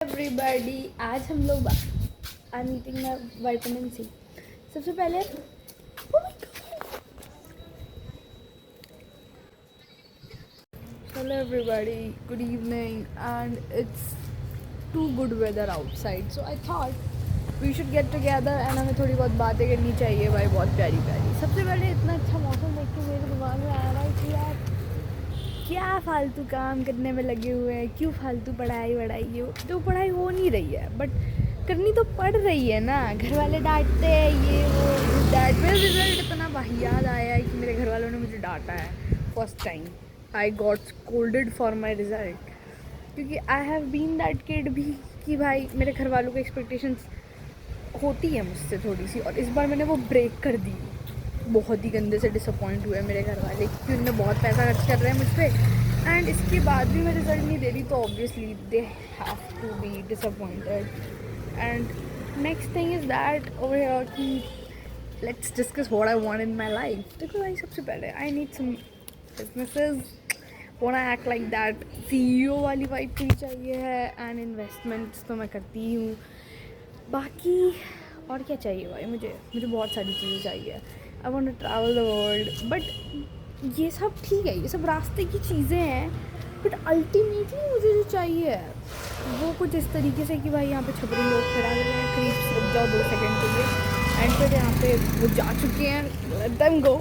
Everybody, आज हम लोग आर मीटिंग विटामिन सी। सबसे पहले hello everybody, good evening and it's too good weather outside, so I thought we should get together and हमें थोड़ी बहुत बातें करनी चाहिए भाई, बहुत प्यारी प्यारी। सबसे पहले इतना अच्छा मौसम देख के मेरे दिमाग में आ रहा है कि यार क्या फालतू काम करने में लगे हुए हैं, क्यों फालतू पढ़ाई वढ़ाई हो, तो पढ़ाई हो नहीं रही है बट करनी तो पड़ रही है ना। घर वाले डांटते हैं, ये वो दैट। मेरा रिजल्ट इतना वाहियात आया है कि मेरे घर वालों ने मुझे डांटा है। First time I got scolded for my result, क्योंकि I have been that kid भी कि भाई मेरे घर वालों की एक्सपेक्टेशंस होती है मुझसे थोड़ी सी, और इस बार मैंने वो ब्रेक कर दी। बहुत ही गंदे से डिसअपॉइंट हुए मेरे घर वाले, क्योंकि उन्होंने बहुत पैसा खर्च कर रहे हैं मुझ पर एंड इसके बाद भी मैं रिजल्ट नहीं दे रही, तो obviously they have to be disappointed. And next thing is that over here कि let's discuss what I want in my life. देखो भाई, सबसे पहले I need some businesses, want act like that, CEO वाली वाइब भी चाहिए है and investments तो मैं करती हूँ। बाकी और क्या चाहिए भाई, मुझे बहुत सारी चीज़ें चाहिए। I want to travel the world, but ये सब ठीक है, ये सब रास्ते की चीज़ें हैं, बट अल्टीमेटली मुझे जो चाहिए है वो कुछ इस तरीके से कि भाई यहाँ पे छपरी लोग खड़ा कर रहे हैं, करीब रुक जाओ 2 सेकेंड के लिए, एंड फिर यहाँ पे वो जा चुके हैं, let them go,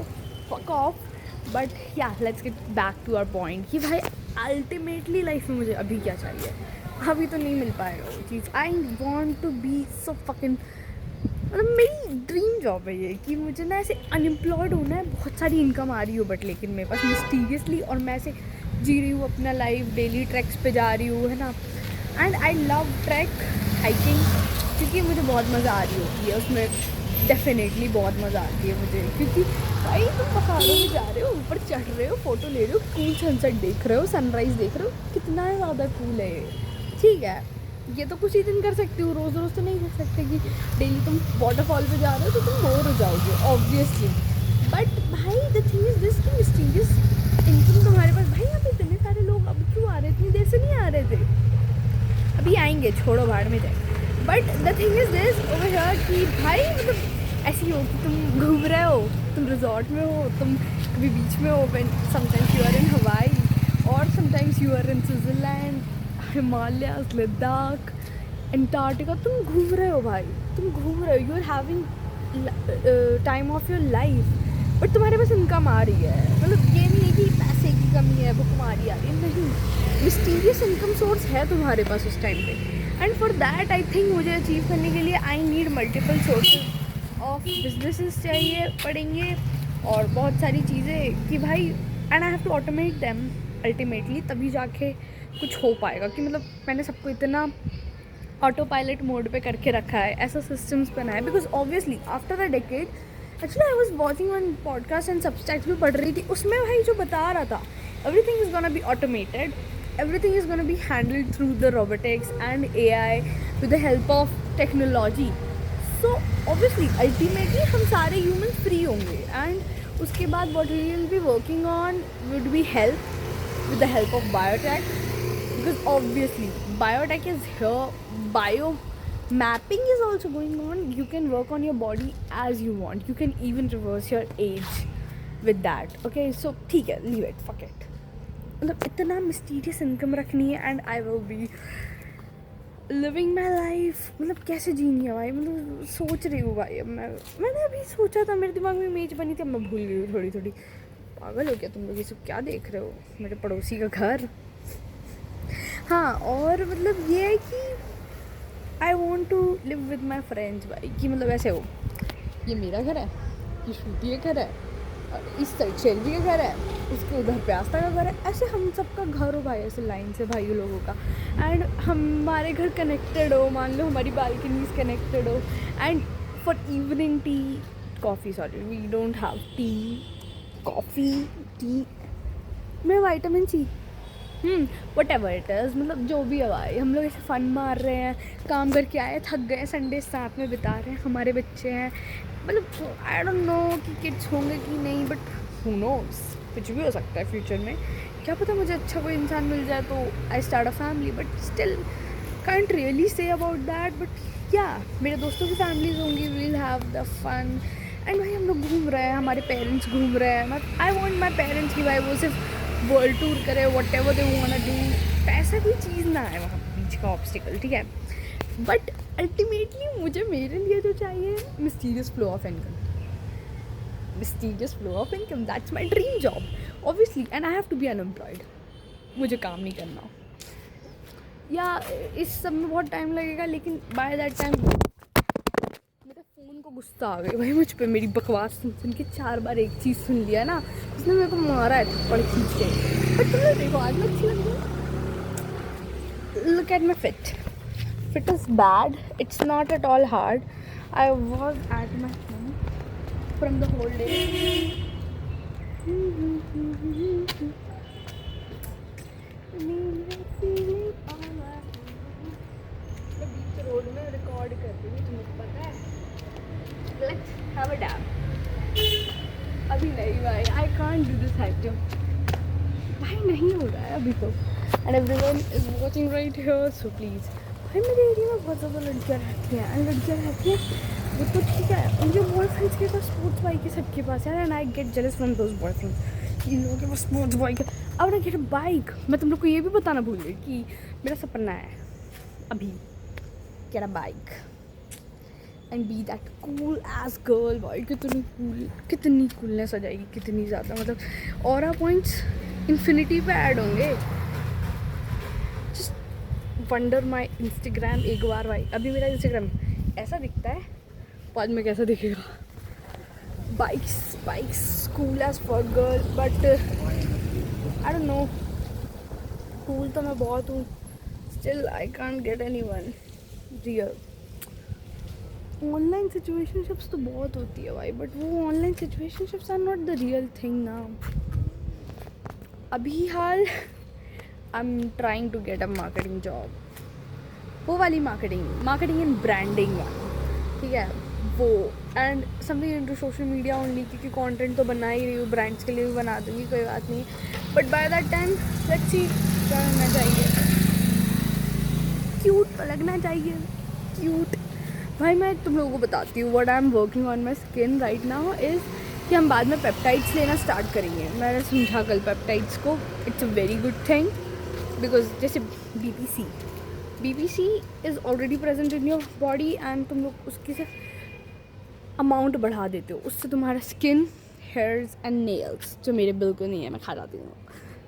fuck off. But yeah let's get back to our point कि भाई अल्टीमेटली लाइफ में मुझे अभी क्या चाहिए। अभी तो नहीं मिल पाएगा वो चीज़। I want to be so fucking, मतलब मेरी ड्रीम जॉब है ये कि मुझे ना ऐसे अनएम्प्लॉयड होना है, बहुत सारी इनकम आ रही हो बट लेकिन मेरे पास मिस्टीरियसली, और मैं ऐसे जी रही हूँ अपना लाइफ, डेली ट्रैक्स पे जा रही हूँ, है ना। And I love track hiking, क्योंकि मुझे बहुत मज़ा आ रही होती है उसमें, डेफिनेटली बहुत मज़ा आती है मुझे, क्योंकि भाई तुम पहाड़ों में जा रहे हो, ऊपर चढ़ रहे हो, फोटो ले रहे हो, कूल सनसेट देख रहे हो, सनराइज़ देख रहे हो, कितना ज़्यादा कूल है ये। ठीक है, ये तो कुछ ही दिन कर सकती हो, रोज़ रोज़ तो नहीं कर सकते कि डेली तुम वाटरफॉल पे जा रहे हो तो तुम बोर हो जाओगे ऑब्वियसली। बट भाई द थिंग इज़ दिस कि मिस्टीरियस इनकम तुम्हारे पास, भाई यहाँ पे इतने सारे लोग अब क्यों आ रहे, इतनी देर से नहीं आ रहे थे, अभी आएंगे, छोड़ो भाड़ में जाए। But the thing is this over here कि भाई मतलब ऐसी हो कि तुम घूम रहे हो, तुम रिजॉर्ट में हो, तुम कभी बीच में हो, sometimes you are in Hawaii और sometimes you are in Switzerland, Himalayas, Ladakh, Antarctica, तुम घूम रहे हो भाई, तुम घूम रहे हो, you are having time of your life, but तुम्हारे पास इनकम आ रही है। मतलब ये नहीं है कि पैसे की कमी है, वो तुम्हारी आ रही है, नहीं, मिस्टीरियस इनकम सोर्स है तुम्हारे पास उस टाइम पे। And for that I think मुझे अचीव करने के लिए I need multiple sources of businesses चाहिए पड़ेंगे, और बहुत सारी चीज़ें कि भाई, and I have to automate them ultimately, तभी जाके कुछ हो पाएगा। कि मतलब मैंने सबको इतना ऑटो पायलट मोड पे करके रखा है, ऐसा सिस्टम्स बनाए, because obviously after a decade, actually I was watching one podcast and substacks भी पढ़ रही थी, उसमें भाई जो बता रहा था, everything is gonna be automated, everything is going to be handled through the robotics and AI with the help of technology. So obviously ultimately हम सारे humans free होंगे, and उसके बाद what we will be working on would be help with the help of biotech, because obviously biotech is here, bio mapping is also going on, you can work on your body as you want, you can even reverse your age with that. Okay, so ठीक है, leave it, fuck it, मतलब इतना mysterious income रखनी है and I will be living my life. मतलब कैसे जीनी है भाई, मतलब सोच रही हूँ भाई। अब मैंने अभी सोचा था, मेरे दिमाग में इमेज बनी थी, अब मैं भूल गई हूँ थोड़ी थोड़ी। पागल हो क्या तुम लोग, ये सब क्या देख रहे हो, मेरे पड़ोसी का घर। हाँ, और मतलब ये है कि I want to live with my friends भाई, कि मतलब ऐसे हो, ये मेरा घर है, ये श्रुति का घर है, और इस साइड शेल्वी का घर है, उसके उधर पे आस्था का घर है, ऐसे हम सबका घर हो भाई, ऐसे लाइन से भाई लोगों का। एंड हमारे घर कनेक्टेड हो, मान लो हमारी बालकनीज कनेक्टेड हो, and for evening tea, coffee, sorry we don't have tea, coffee, tea में vitamin C, whatever it is, मतलब जो भी हवाई, हम लोग ऐसे फ़न मार रहे हैं, काम करके आए, थक गए, संडे साथ में बिता रहे हैं, हमारे बच्चे हैं, मतलब आई डोंट नो कि किड्स होंगे कि नहीं, बट हु नोस, कुछ भी हो सकता है फ्यूचर में, क्या पता मुझे अच्छा कोई इंसान मिल जाए तो I start a family. But still can't really say about that, but yeah, मेरे दोस्तों की फैमिलीज होंगी, we'll have the fun. And भाई हम लोग घूम रहे हैं, हमारे पेरेंट्स घूम रहे हैं. आई वॉन्ट माई पेरेंट्स कि भाई वो सिर्फ वर्ल्ड टूर करे, whatever they want to do. पैसा कोई चीज़ ना है वहाँ बीच का ऑब्स्टिकल, ठीक है. बट अल्टीमेटली मुझे मेरे लिए जो चाहिए mysterious flow of income. Mysterious flow of income, that's my dream job obviously. And I have to be unemployed. मुझे काम नहीं करना, या इस सब में बहुत टाइम लगेगा, लेकिन बाय दैट टाइम मेरे फ़ोन को गुस्सा आ गई भाई मुझ पे. मेरी बकवास सुन सुन के 4 बार एक चीज़ सुन लिया ना, उसने मेरे को मारा है थप्पड़ खींच के. बट तुमने देखो आज मैं अच्छी लग रही. Look at my fit. Fit is bad, it's not at all hard. I was at my home from the whole day. बीच रोड में रिकॉर्ड कर रही हूँ, तुम्हें पता है. Let's have a dab. अभी नहीं भाई, I can't do this active. भाई नहीं हो रहा है अभी तो. And everyone is watching right here, so please. भाई मेरे एरिया में बहुत ज़्यादा लड़कियाँ रहती हैं, एंड लड़कियाँ रहती हैं वो तो ठीक है, उनके बॉयफ्रेंड्स के पास स्पोर्ट्स बाइक है सबके पास यार. And I get jealous from those boyfriends. इन लोगों के पास स्पोर्ट्स बाइक है. अब ना गेट बाइक. मैं तुम लोग को ये भी बताना भूल गई कि मेरा सपना है अभी get a bike and be that cool ass girl. भाई कितनी कूलनेस आ जाएगी, कितनी ज़्यादा. मतलब ऑरा पॉइंट्स इन्फिनिटी पे ऐड होंगे. जस्ट वंडर माई इंस्टाग्राम एक बार भाई. अभी मेरा इंस्टाग्राम ऐसा दिखता है, बाद में कैसा दिखेगा. Bikes cool as for girl, but I don't know. Cool तो मैं बहुत हूँ, still I can't get anyone real. Online situationships तो बहुत होती है भाई, बट वो online situationships are not the real thing ना. अभी हाल I am trying to get a marketing job. वो वाली मार्केटिंग एंड ब्रांडिंग वाली, ठीक है वो. And something into social media only, क्योंकि कंटेंट तो बना ही रही हूँ, ब्रांड्स के लिए भी बना दूँगी, कोई बात नहीं. But by that time let's see क्या करना चाहिए. क्यूट लगना चाहिए, क्यूट. भाई मैं तुम लोगों को बताती हूँ what I am working on my skin right now is कि हम बाद में पेप्टाइड्स लेना स्टार्ट करेंगे. मैंने समझा कल पेप्टाइड्स को. It's a very good thing because जैसे BPC is already present in your body, and तुम लोग उसकी से अमाउंट बढ़ा देते हो. उससे तुम्हारा स्किन, हेयर्स एंड नेल्स, जो मेरे बिल्कुल नहीं है, मैं खा जाती हूँ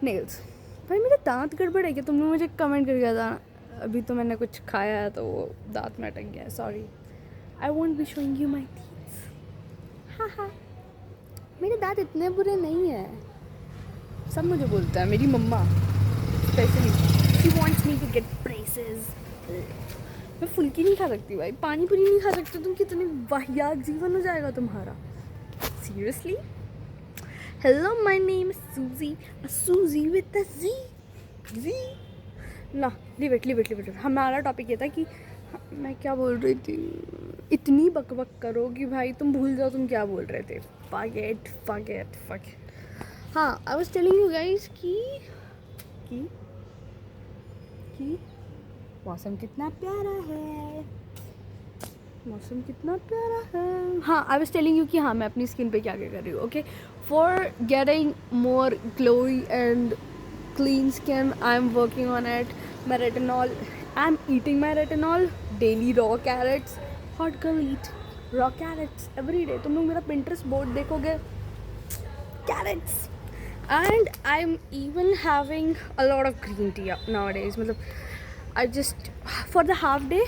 नेल्स. भाई मेरे दांत गड़बड़ है क्या? तुमने मुझे कमेंट करके था. अभी तो मैंने कुछ खाया है तो वो दांत में अटक गया है, sorry. I want be showing you my teeth. हाँ मेरे दांत इतने बुरे नहीं हैं. सब मुझे बोलता है, मेरी मम्मा specially. She wants me to get braces. मैं फुल्की नहीं खा सकती भाई, पानी पूरी नहीं खा सकती. तुम कितनी वाहियात जीवन हो जाएगा तुम्हारा, सीरियसली. हेलो माई नेम सूजी, सूजी विद द जी. ना लिव इट. हमारा टॉपिक ये था कि मैं क्या बोल रही थी. इतनी बकबक करो कि भाई तुम भूल जाओ तुम क्या बोल रहे थे. फॉरगेट. हाँ, I was telling you guys कि मौसम कितना प्यारा है. हाँ, आई वाज टेलिंग यू कि हाँ मैं अपनी स्किन पे क्या कर रही हूँ. Okay, for getting more glowy and clean skin, I'm working on it. My retinol, I'm eating my retinol daily. Raw carrots, hot girl eat raw carrots every day. तुम लोग मेरा Pinterest board देखोगे, carrots. And I'm even having a lot of green tea nowadays. मतलब I just for the half day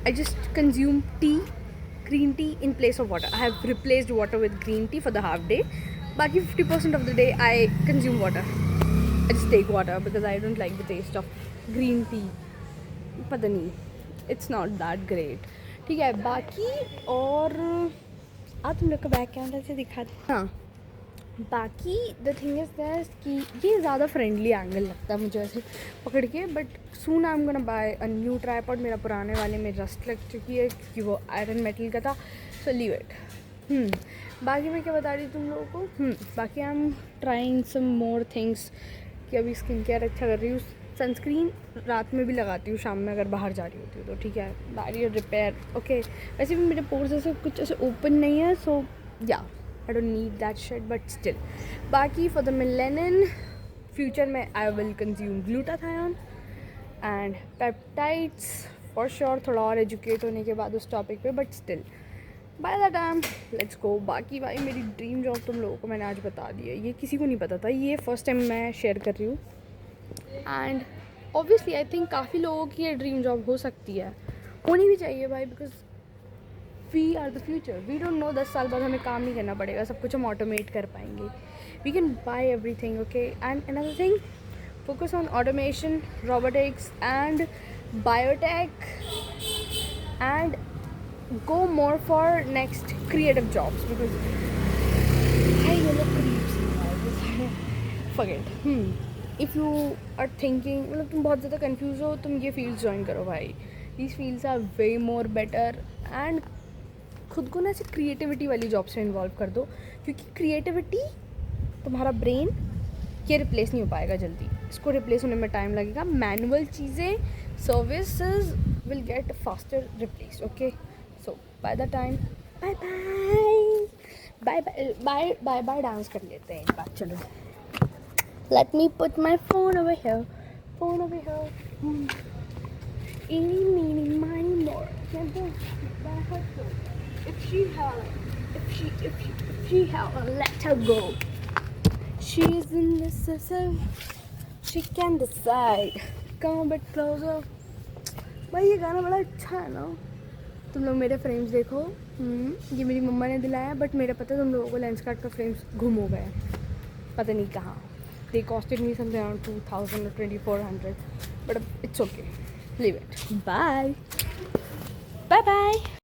I just consume green tea in place of water. I have replaced water with green tea for the half day. बाकी 50% of the day I consume water. I just take water because I don't like the taste of green tea. पता नहीं, it's not that great. ठीक है, बाकी और तुम लोग को बैक कैमरा से दिखाते. हाँ, बाकी द थिंग इज़ दैट कि ये ज़्यादा फ्रेंडली एंगल लगता है मुझे ऐसे पकड़ के. But soon I am gonna buy a new tripod. मेरा पुराने वाले में रस्ट लग चुकी है क्योंकि वो आयरन मेटल का था, सो लीव इट. बाकी मैं क्या बता रही तुम लोगों को. बाकी I am trying some more things कि अभी स्किन केयर अच्छा कर रही हूँ. सनस्क्रीन रात में भी लगाती हूँ, शाम में अगर बाहर जा रही होती हूँ तो, ठीक है। Barrier repair, okay. वैसे भी मेरे पोर्स ऐसे कुछ ऐसे ओपन नहीं है, सो या I don't need that shit, but still. बाकी फॉर द मेलेनिन फ्यूचर में I will consume glutathione and peptides for sure, थोड़ा और एजुकेट होने के बाद उस टॉपिक पे, but still bye the time let's go. बाकी भाई मेरी ड्रीम जॉब तुम लोगों को मैंने आज बता दी है, ये किसी को नहीं पता था, ये फर्स्ट टाइम मैं शेयर कर रही हूँ। एंड ऑब्वियसली आई थिंक काफ़ी लोगों की ये ड्रीम जॉब हो सकती है, होनी भी चाहिए भाई, because we are the future. We don't know 10 साल बाद हमें काम नहीं करना पड़ेगा, सब कुछ हम ऑटोमेट कर पाएंगे। We can buy everything, okay. And another thing, focus on automation, robotics and biotech, and go more for next creative jobs, because I never creeps forget if you are thinking, मतलब तुम बहुत ज़्यादा confuse हो, तुम ये fields join करो भाई। these fields are way more better, and खुद को ना ऐसे क्रिएटिविटी वाली जॉब्स में इन्वॉल्व कर दो, क्योंकि क्रिएटिविटी तुम्हारा ब्रेन ये रिप्लेस नहीं हो पाएगा जल्दी, इसको रिप्लेस होने में टाइम लगेगा। मैनुअल चीज़ें, services will get faster replace, okay. So by the time, bye bye bye bye bye bye dance कर लेते हैं एक बार, चलो। Let me put my phone over here, phone over here. Eeny, meeny, miny, more. If she had, let her go. She's indecisive. She can decide. Come a bit closer. भाई ये गाना बड़ा अच्छा है ना। तुम लोग मेरे फ्रेम्स देखो, ये मेरी मम्मा ने दिलाया, बट मेरा पता है तुम लोगों को लेंस कार्ड का फ्रेम्स गुम हो गए, पता नहीं कहाँ। They costed me something around 2000 or 2400, but it's okay. Leave it. Bye. Bye bye.